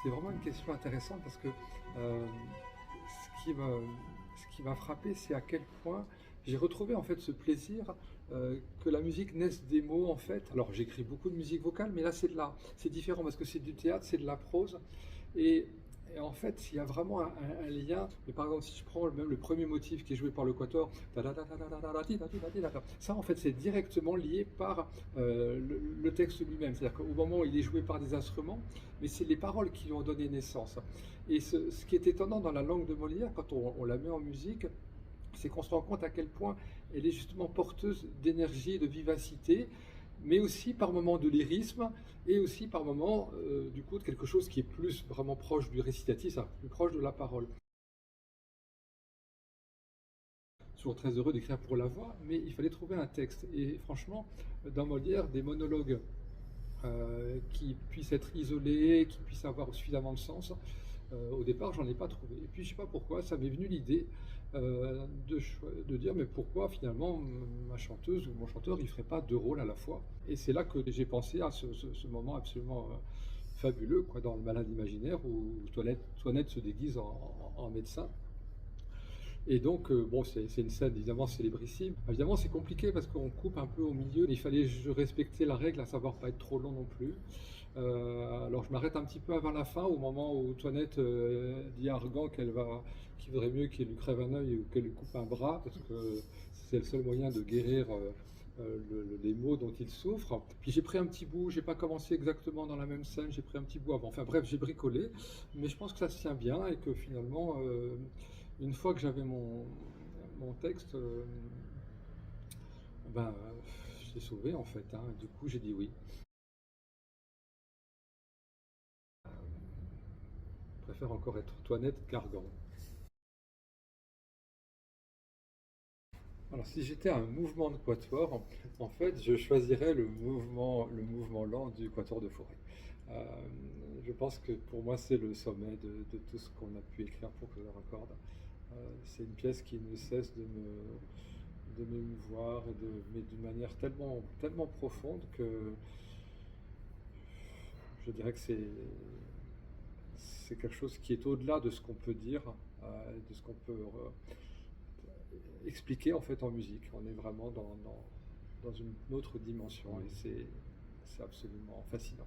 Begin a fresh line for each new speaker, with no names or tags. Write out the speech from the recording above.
C'est vraiment une question intéressante parce que ce qui m'a ce qui m'a frappé, c'est à quel point j'ai retrouvé en fait ce plaisir que la musique naisse des mots en fait. Alors j'écris beaucoup de musique vocale, mais là c'est différent parce que c'est du théâtre, c'est de la prose. Et, et en fait, il y a vraiment un lien. Mais par exemple, si je prends même le premier motif qui est joué par le quatuor, ça en fait c'est directement lié par le texte lui-même. C'est-à-dire qu'au moment où il est joué par des instruments, mais c'est les paroles qui lui ont donné naissance. Et ce qui est étonnant dans la langue de Molière, quand on la met en musique, c'est qu'on se rend compte à quel point elle est justement porteuse d'énergie et de vivacité, mais aussi par moments de lyrisme, et aussi par moments, du coup, de quelque chose qui est plus vraiment proche du récitatif, plus proche de la parole. Toujours très heureux d'écrire pour la voix, mais il fallait trouver un texte. Et franchement, dans Molière, des monologues qui puissent être isolés, qui puissent avoir suffisamment de sens, au départ, j'en ai pas trouvé. Et puis, je sais pas pourquoi, ça m'est venu l'idée de dire, mais pourquoi finalement ma chanteuse ou mon chanteur, il ferait pas deux rôles à la fois. Et c'est là que j'ai pensé à ce moment absolument fabuleux, quoi, dans le Malade imaginaire, où Toinette se déguise en médecin. Et donc, bon, c'est une scène évidemment célébrissime. Évidemment, c'est compliqué parce qu'on coupe un peu au milieu. Il fallait respecter la règle, à savoir pas être trop long non plus. Alors, je m'arrête un petit peu avant la fin, au moment où Toinette dit à Argan qu'il vaudrait mieux qu'il lui crève un œil ou qu'elle lui coupe un bras, parce que c'est le seul moyen de guérir les maux dont il souffre. Puis j'ai pris un petit bout, j'ai pas commencé exactement dans la même scène, j'ai pris un petit bout avant. Enfin bref, j'ai bricolé, mais je pense que ça se tient bien et que finalement, une fois que j'avais mon texte, ben, je l'ai sauvé en fait, hein. Du coup, j'ai dit oui. Je préfère encore être Toinette qu'Argan. Alors, si j'étais un mouvement de quatuor, en fait, je choisirais le mouvement lent du quatuor de Forêt. Euh, je pense que pour moi, c'est le sommet de tout ce qu'on a pu écrire pour que je raccorde. C'est une pièce qui ne cesse de m'émouvoir, mais d'une manière tellement profonde que je dirais que c'est quelque chose qui est au-delà de ce qu'on peut dire, de ce qu'on peut expliquer en fait en musique. On est vraiment dans une autre dimension et c'est absolument fascinant.